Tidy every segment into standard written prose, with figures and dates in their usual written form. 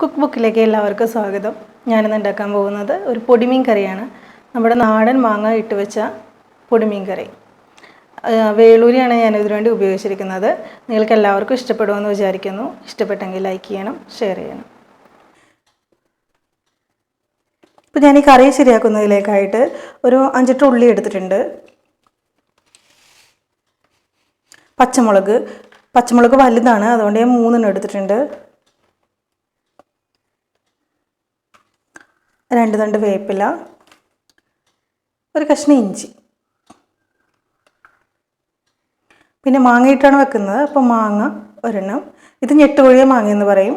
Cook ബുക്കിലേക്ക് എല്ലാവർക്കും സ്വാഗതം. ഞാനിന്ന് ഉണ്ടാക്കാൻ പോകുന്നത് ഒരു പൊടിമീൻ കറിയാണ്. നമ്മുടെ നാടൻ മാങ്ങ ഇട്ട് വെച്ച പൊടിമീൻ കറി. വേളൂരിയാണ് ഞാൻ ഇതിനു വേണ്ടി ഉപയോഗിച്ചിരിക്കുന്നത്. നിങ്ങൾക്ക് എല്ലാവർക്കും ഇഷ്ടപ്പെടുമെന്ന് വിചാരിക്കുന്നു. ഇഷ്ടപ്പെട്ടെങ്കിൽ ലൈക്ക് ചെയ്യണം, ഷെയർ ചെയ്യണം. ഇപ്പോൾ ഞാൻ ഈ കറി ശരിയാക്കുന്നതിലേക്കായിട്ട് ഒരു 5 ഉള്ളി എടുത്തിട്ടുണ്ട്. പച്ചമുളക് വലുതാണ്, അതുകൊണ്ട് ഞാൻ 3 എടുത്തിട്ടുണ്ട്. 2 തണ്ട് വേപ്പില, ഒരു കഷ്ണം ഇഞ്ചി. പിന്നെ മാങ്ങയിട്ടാണ് വെക്കുന്നത്, അപ്പോൾ മാങ്ങ ഒരെണ്ണം. ഇത് ഞെട്ടുകൊഴിയ മാങ്ങ എന്ന് പറയും.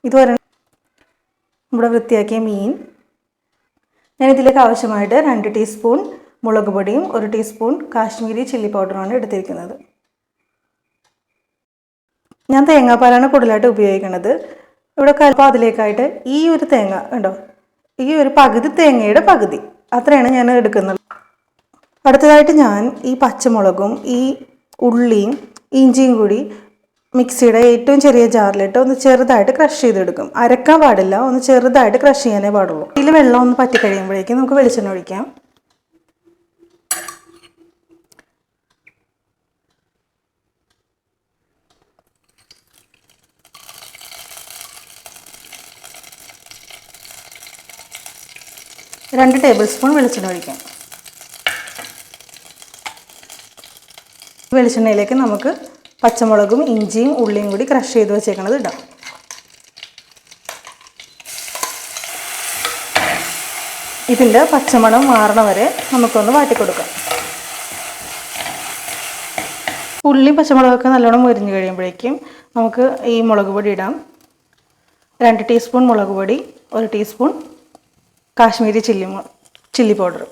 ഇത് ഒരെണ്ണം. നമ്മുടെ വൃത്തിയാക്കിയ മീൻ. ഞാനിതിലേക്ക് ആവശ്യമായിട്ട് 2 ടീസ്പൂൺ മുളക് പൊടിയും 1 ടീസ്പൂൺ കാശ്മീരി ചില്ലി പൗഡറുമാണ് എടുത്തിരിക്കുന്നത്. ഞാൻ തേങ്ങാപ്പാലാണ് കൂടുതലായിട്ട് ഉപയോഗിക്കുന്നത്. ഇവിടെ കലപ്പോൾ അതിലേക്കായിട്ട് ഈ ഒരു തേങ്ങ ഉണ്ടോ, ഈ ഒരു പകുതി തേങ്ങയുടെ പകുതി അത്രയാണ് ഞാൻ എടുക്കുന്നത്. അടുത്തതായിട്ട് ഞാൻ ഈ പച്ചമുളകും ഈ ഉള്ളിയും ഇഞ്ചിയും കൂടി മിക്സിയുടെ ഏറ്റവും ചെറിയ ജാറിലിട്ട് ഒന്ന് ചെറുതായിട്ട് ക്രഷ് ചെയ്തെടുക്കും. അരക്കാൻ പാടില്ല, ഒന്ന് ചെറുതായിട്ട് ക്രഷ് ചെയ്യാനേ പാടുള്ളൂ. ഇതിൽ വെള്ളം ഒന്ന് പറ്റി കഴിയുമ്പോഴേക്കും നമുക്ക് വെളിച്ചെണ്ണ ഒഴിക്കാം. രണ്ട് ടേബിൾ സ്പൂൺ വെളിച്ചെണ്ണ ഒഴിക്കാം. വെളിച്ചെണ്ണയിലേക്ക് നമുക്ക് പച്ചമുളകും ഇഞ്ചിയും ഉള്ളിയും കൂടി ക്രഷ് ചെയ്ത് വെച്ചേക്കണത് ഇടാം. ഇതിൻ്റെ പച്ചമണം മാറണ വരെ നമുക്കൊന്ന് വാട്ടിക്കൊടുക്കാം. ഉള്ളിയും പച്ചമുളകൊക്കെ നല്ലോണം മുരിഞ്ഞ് കഴിയുമ്പോഴേക്കും നമുക്ക് ഈ മുളക് പൊടി ഇടാം. 2 ടീസ്പൂൺ മുളക് പൊടി, 1 ടീസ്പൂൺ കാശ്മീരി ചില്ലി പൗഡർ.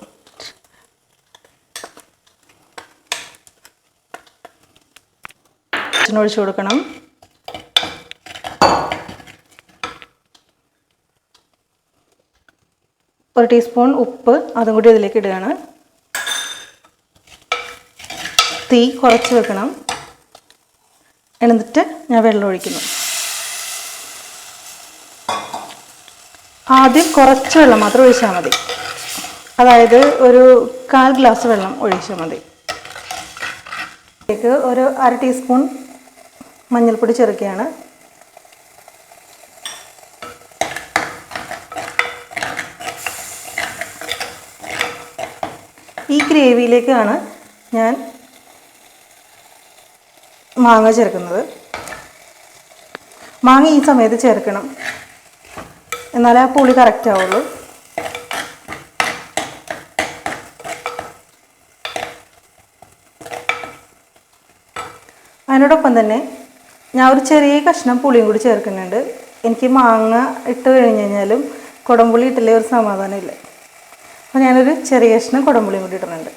ഒഴിച്ചു കൊടുക്കണം. ഒരു ടീസ്പൂൺ ഉപ്പ്, അതും കൂടി ഇതിലേക്ക് ഇടുകയാണ്. തീ കുറച്ച് വെക്കണം. എന്നിട്ട് ഞാൻ വെള്ളം ഒഴിക്കുന്നു. ആദ്യം കുറച്ച് വെള്ളം മാത്രം ഒഴിച്ചാൽ മതി. അതായത് ഒരു 1/4 ഗ്ലാസ് വെള്ളം ഒഴിച്ചാൽ മതി. ഇതിലേക്ക് ഒരു 1/2 ടീസ്പൂൺ മഞ്ഞൾപ്പൊടി ചേർക്കുകയാണ്. ഈ ഗ്രേവിയിലേക്കാണ് ഞാൻ മാങ്ങ ചേർക്കുന്നത്. മാങ്ങ ഈ സമയത്ത് ചേർക്കണം, എന്നാലേ ആ പുളി കറക്റ്റ് ആവുള്ളൂ. അതിനോടൊപ്പം തന്നെ ഞാൻ ഒരു ചെറിയ കഷ്ണം പുളിയും കൂടി ചേർക്കുന്നുണ്ട്. എനിക്ക് മാങ്ങ ഇട്ട് കഴിഞ്ഞ് കഴിഞ്ഞാലും കുടംപുളി ഇട്ടില്ലേ ഒരു സമാധാനം ഇല്ല. അപ്പോൾ ഞാനൊരു ചെറിയ കഷ്ണം കുടംപുളിയും കൂടി ഇടുന്നുണ്ട്.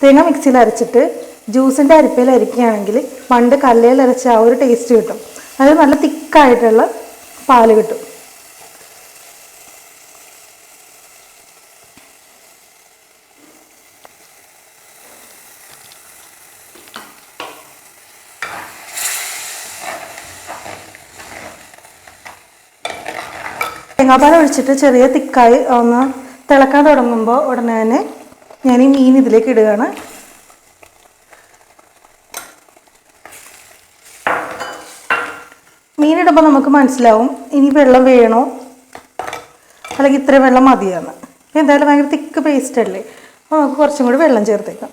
തേങ്ങ മിക്സിയിൽ അരച്ചിട്ട് ജ്യൂസിൻ്റെ അരിപ്പയിൽ അരിക്കുകയാണെങ്കിൽ പണ്ട് കല്ലയിൽ അരച്ച ആ ഒരു ടേസ്റ്റ് കിട്ടും. അത് നല്ല തിക്കായിട്ടുള്ള പാല് കിട്ടും. തേങ്ങാപ്പാൽ ഒഴിച്ചിട്ട് ചെറിയ തിക്കായി ഒന്ന് തിളക്കാൻ തുടങ്ങുമ്പോൾ ഉടനെ തന്നെ ഞാൻ ഈ മീൻ ഇതിലേക്ക് ഇടുകയാണ്. മീനിടുമ്പോൾ നമുക്ക് മനസ്സിലാവും ഇനി വെള്ളം വേണോ അല്ലെങ്കിൽ ഇത്രയും വെള്ളം മതിയാണ്. എന്തായാലും ഭയങ്കര തിക്ക് പേസ്റ്റ് അല്ലേ, അപ്പോൾ നമുക്ക് കുറച്ചും കൂടി വെള്ളം ചേർത്തേക്കാം.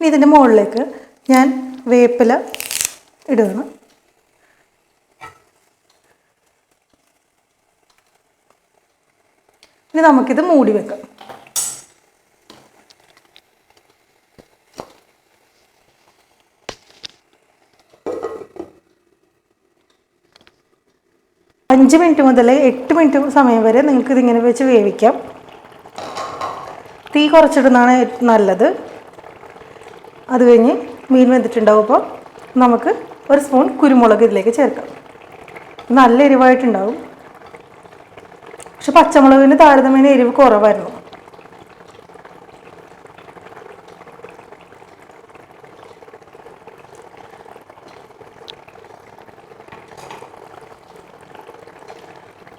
ഇനി ഇതിൻ്റെ മുകളിലേക്ക് ഞാൻ വേപ്പില ഇടുകയാണ്. ഇനി നമുക്കിത് മൂടി വെക്കാം. 5 മിനിറ്റ് മുതൽ 8 മിനിറ്റ് സമയം വരെ നിങ്ങൾക്ക് ഇതിങ്ങനെ വെച്ച് വേവിക്കാം. തീ കുറച്ചിടുന്നതാണ് നല്ലത്. അത് കഴിഞ്ഞ് മീൻ വെന്തിട്ടുണ്ടാവും. അപ്പോൾ നമുക്ക് ഒരു സ്പൂൺ കുരുമുളക് ഇതിലേക്ക് ചേർക്കാം. നല്ല എരിവായിട്ടുണ്ടാവും. പക്ഷെ പച്ചമുളകിന് താരതമ്യേന എരിവ് കുറവായിരുന്നു.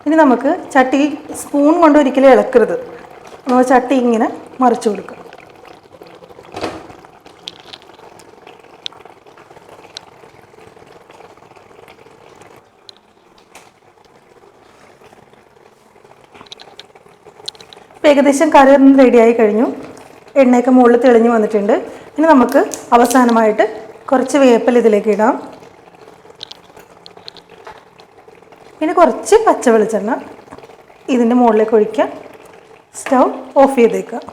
ഇനി നമുക്ക് ചട്ടി സ്പൂൺ കൊണ്ട് ഒരിക്കലും ഇളക്കരുത്. നമ്മൾ ചട്ടി ഇങ്ങനെ മറിച്ചു കൊടുക്കുക. ഏകദേശം കറി റെഡിയായി കഴിഞ്ഞു. എണ്ണയൊക്കെ മുകളിൽ തെളിഞ്ഞ് വന്നിട്ടുണ്ട്. ഇനി നമുക്ക് അവസാനമായിട്ട് കുറച്ച് വേപ്പില ഇതിലേക്ക് ഇടാം. പിന്നെ കുറച്ച് പച്ച വെളിച്ചെണ്ണ ഇതിൻ്റെ മുകളിലേക്ക് ഒഴിക്കാം. സ്റ്റൗ ഓഫ് ചെയ്തേക്കാം.